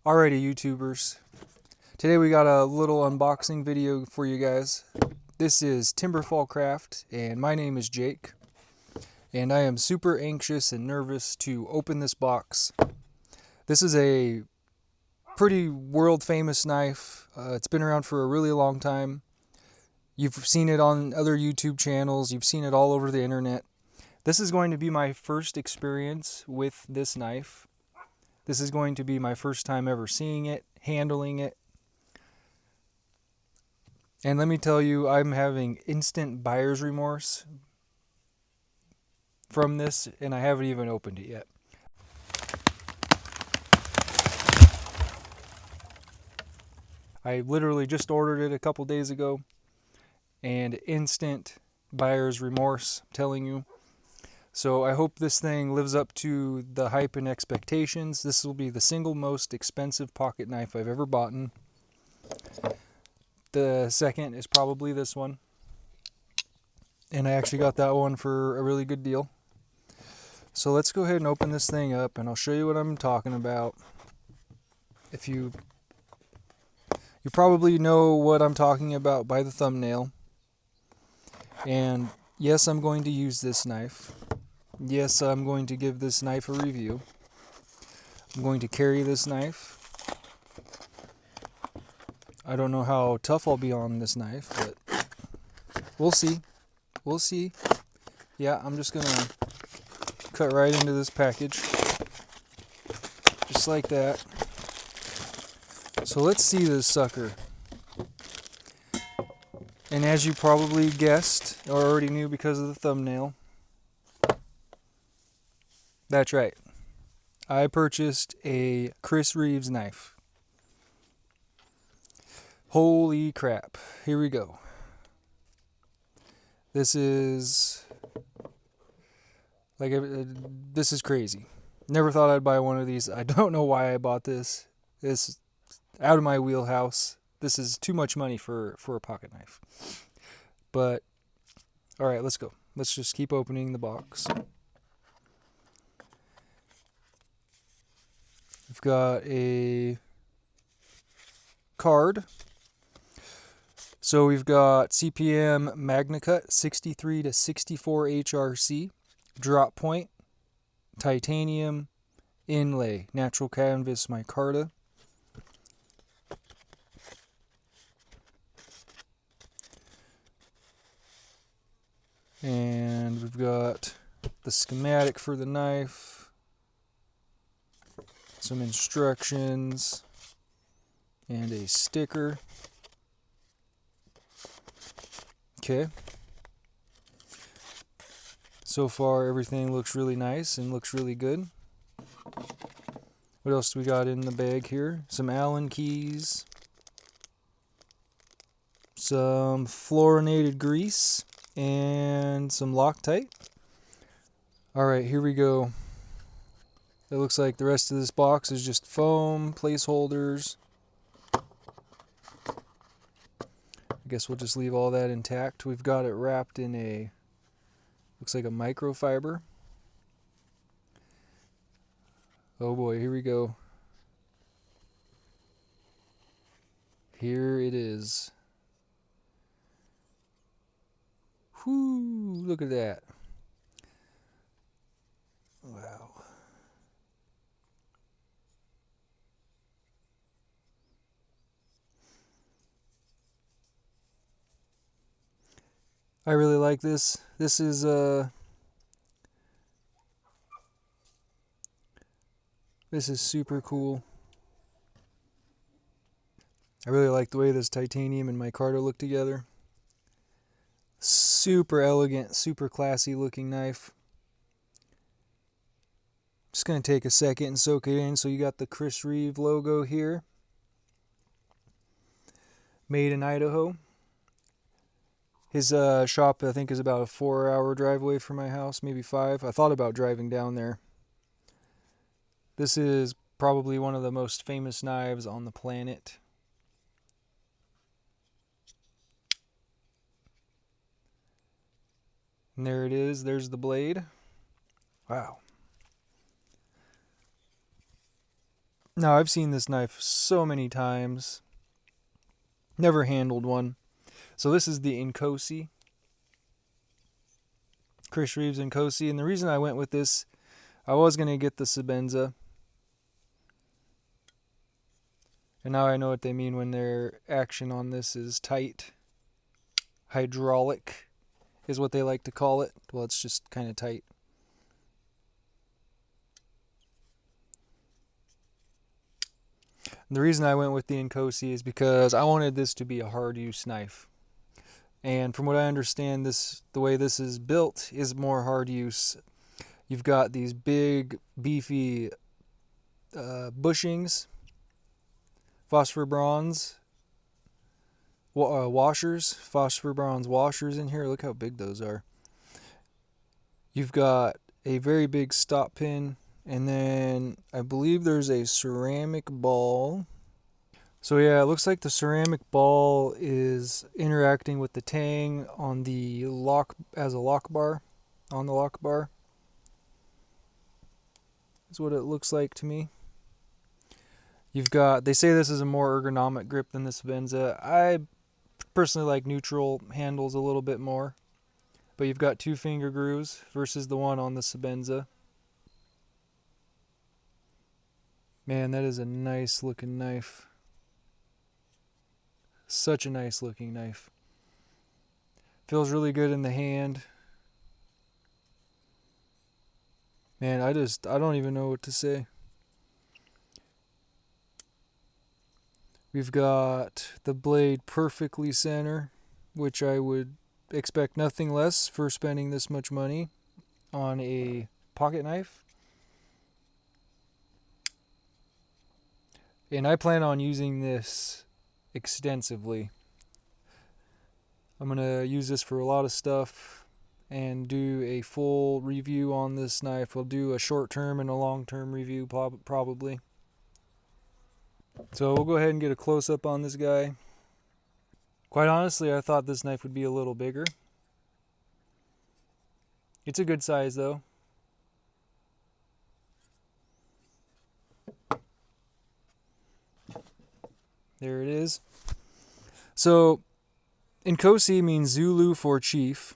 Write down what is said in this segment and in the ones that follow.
Alrighty, YouTubers. Today we got a little unboxing video for you guys. This is Timberfall Craft, and my name is Jake. And I am super anxious and nervous to open this box. This is a pretty world-famous knife. It's been around for a really long time. You've seen it on other YouTube channels. You've seen it all over the internet. This is going to be my first experience with this knife. This is going to be my first time ever seeing it, handling it. And let me tell you, I'm having instant buyer's remorse from this, and I haven't even opened it yet. I literally just ordered it a couple days ago, and instant buyer's remorse, I'm telling you. So I hope this thing lives up to the hype and expectations. This will be the single most expensive pocket knife I've ever bought. The second is probably this one. And I actually got that one for a really good deal. So let's go ahead and open this thing up, and I'll show you what I'm talking about. If you probably know what I'm talking about by the thumbnail. And yes, I'm going to use this knife. Yes, I'm going to give this knife a review. I'm going to carry this knife. I don't know how tough I'll be on this knife, but we'll see. We'll see. Yeah, I'm just gonna cut right into this package. Just like that. So let's see this sucker. And as you probably guessed, or already knew because of the thumbnail, that's right. I purchased a Reeves knife. Holy crap. Here we go. This is this is crazy. Never thought I'd buy one of these. I don't know why I bought this. It's out of my wheelhouse. This is too much money for a pocket knife. But all right, let's go. Let's just keep opening the box. We've got a card. So we've got CPM MagnaCut 63 to 64 HRC, drop point, titanium, inlay, natural canvas micarta. And we've got the schematic for the knife, some instructions, and a sticker. Okay. So far everything looks really nice and looks really good. What else do we got in the bag here? Some Allen keys, some fluorinated grease, and some Loctite. Alright, here we go. It looks like the rest of this box is just foam, placeholders. I guess we'll just leave all that intact. We've got it wrapped in a, looks like a microfiber. Oh boy, here we go. Here it is. Whoo, look at that. Wow. I really like this. This is super cool. I really like the way this titanium and micarta look together. Super elegant, super classy looking knife. Just going to take a second and soak it in. So you got the Reeves logo here. Made in Idaho. His shop, I think, is about a 4-hour drive away from my house, maybe 5. I thought about driving down there. This is probably one of the most famous knives on the planet. And there it is. There's the blade. Wow. Now, I've seen this knife so many times, never handled one. So this is the Inkosi, Chris Reeves Inkosi, and the reason I went with this, I was going to get the Sebenza, and now I know what they mean when their action on this is tight. Hydraulic is what they like to call it. Well, it's just kind of tight. The reason I went with the Inkosi is because I wanted this to be a hard use knife. And from what I understand, the way this is built is more hard use. You've got these big, beefy bushings, phosphor bronze washers, phosphor bronze washers in here. Look how big those are. You've got a very big stop pin, and then I believe there's a ceramic ball. So yeah, it looks like the ceramic ball is interacting with the tang on the lock as a lock bar, on the lock bar. Is what it looks like to me. You've got, they say this is a more ergonomic grip than the Sebenza. I personally like neutral handles a little bit more. But you've got 2 finger grooves versus the one on the Sebenza. Man, that is a nice looking knife. Such a nice looking knife. Feels really good in the hand. Man, I don't even know what to say. We've got the blade perfectly center, which I would expect nothing less for spending this much money on a pocket knife. And I plan on using this extensively. I'm going to use this for a lot of stuff and do a full review on this knife. We'll do a short-term and a long-term review probably. So we'll go ahead and get a close-up on this guy. Quite honestly, I thought this knife would be a little bigger. It's a good size though. There it is. So, Inkosi means Zulu for chief.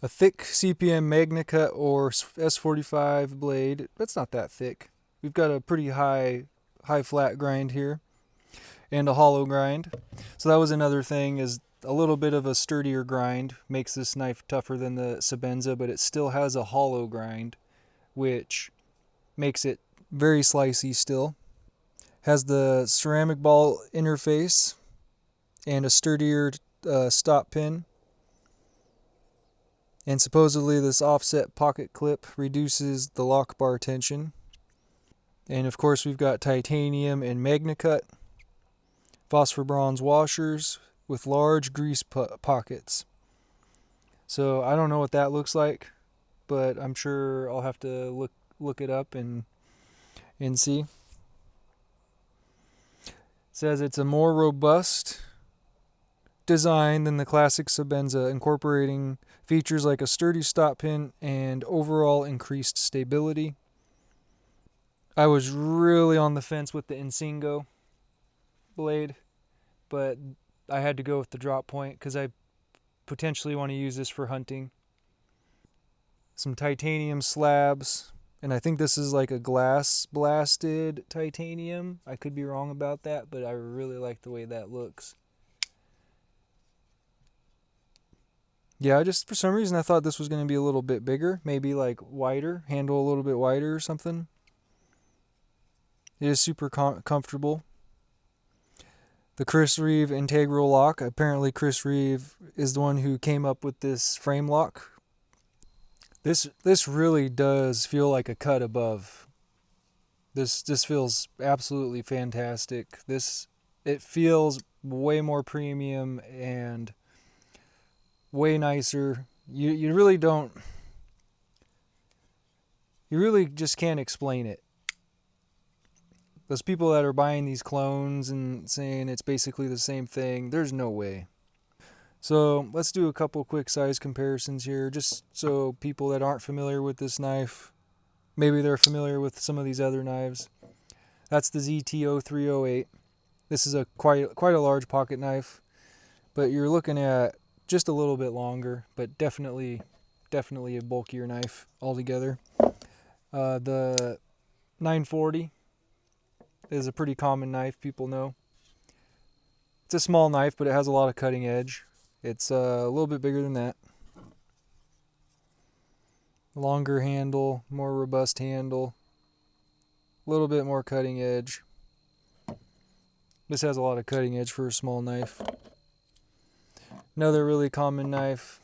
A thick CPM Magnacut or S45 blade. That's not that thick. We've got a pretty high flat grind here. And a hollow grind. So that was another thing, is a little bit of a sturdier grind makes this knife tougher than the Sebenza, but it still has a hollow grind, which makes it very slicey still. Has the ceramic ball interface and a sturdier stop pin. And supposedly this offset pocket clip reduces the lock bar tension. And of course we've got titanium and Magnacut. Phosphor bronze washers with large grease pockets. So I don't know what that looks like, but I'm sure I'll have to look it up and see. It says it's a more robust design than the classic Sebenza, incorporating features like a sturdy stop pin and overall increased stability. I was really on the fence with the Insingo blade, but I had to go with the drop point because I potentially want to use this for hunting. Some titanium slabs, and I think this is like a glass blasted titanium. I could be wrong about that, but I really like the way that looks. Yeah, I just, for some reason, I thought this was going to be a little bit bigger, maybe like wider, handle a little bit wider or something. It is super comfortable. The Chris Reeve integral lock. Apparently Chris Reeve is the one who came up with this frame lock. This really does feel like a cut above. This feels absolutely fantastic. It feels way more premium and way nicer. You really don't, you really just can't explain it. Those people that are buying these clones and saying it's basically the same thing, there's no way. So let's do a couple quick size comparisons here, just so people that aren't familiar with this knife, maybe they're familiar with some of these other knives. That's the ZT0308. This is a quite a large pocket knife, but you're looking at just a little bit longer, but definitely a bulkier knife altogether. The 940 is a pretty common knife, people know. It's a small knife, but it has a lot of cutting edge. It's a little bit bigger than that. Longer handle, more robust handle, a little bit more cutting edge. This has a lot of cutting edge for a small knife. Another really common knife,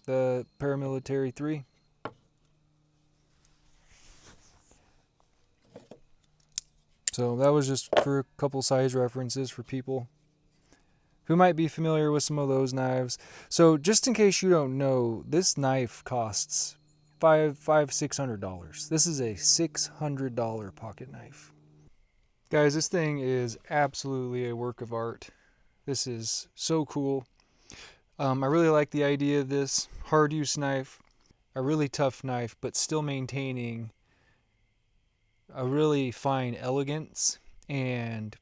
the Paramilitary 3. So that was just for a couple size references for people who might be familiar with some of those knives. So just in case you don't know, this knife costs $600. This is a $600 pocket knife. Guys, this thing is absolutely a work of art. This is so cool. I really like the idea of this hard use knife, a really tough knife, but still maintaining a really fine elegance and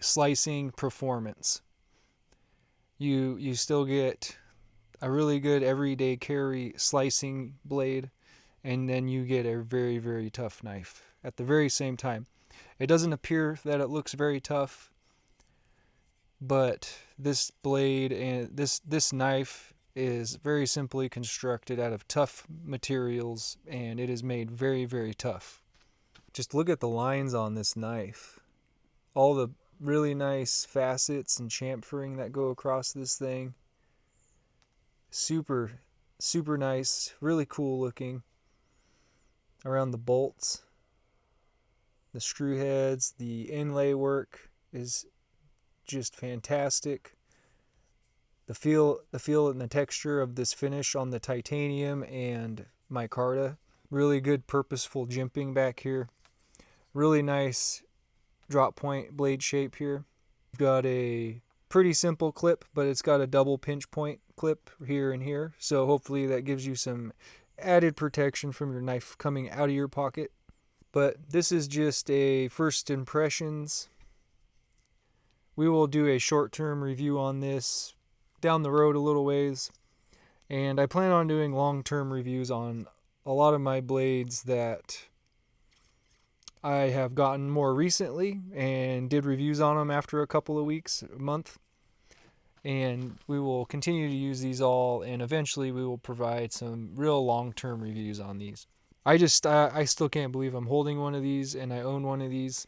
slicing performance. You still get a really good everyday carry slicing blade, and then you get a very, very tough knife at the very same time. It doesn't appear that it looks very tough, but this blade and this knife is very simply constructed out of tough materials, and it is made very, very tough. Just look at the lines on this knife. All the really nice facets and chamfering that go across this thing. Super nice, really cool looking. Around the bolts, the screw heads, the inlay work is just fantastic. The feel and the texture of this finish on the titanium and micarta. Really good purposeful jimping back here. Really nice drop point blade shape here. We've got a pretty simple clip, but it's got a double pinch point clip here and here. So hopefully that gives you some added protection from your knife coming out of your pocket. But this is just a first impressions. We will do a short-term review on this down the road a little ways. And I plan on doing long-term reviews on a lot of my blades that I have gotten more recently and did reviews on them after a couple of weeks, a month. And we will continue to use these all, and eventually we will provide some real long-term reviews on these. I still can't believe I'm holding one of these and I own one of these.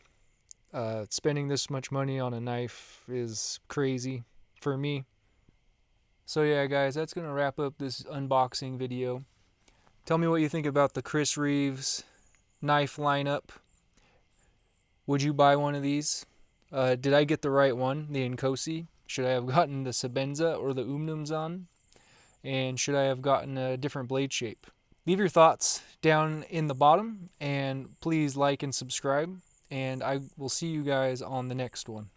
Spending this much money on a knife is crazy for me. So yeah, guys, that's going to wrap up this unboxing video. Tell me what you think about the Chris Reeves knife lineup. Would you buy one of these? Did I get the right one, the Nkosi? Should I have gotten the Sebenza or the Umnumzan? And should I have gotten a different blade shape? Leave your thoughts down in the bottom, and please like and subscribe, and I will see you guys on the next one.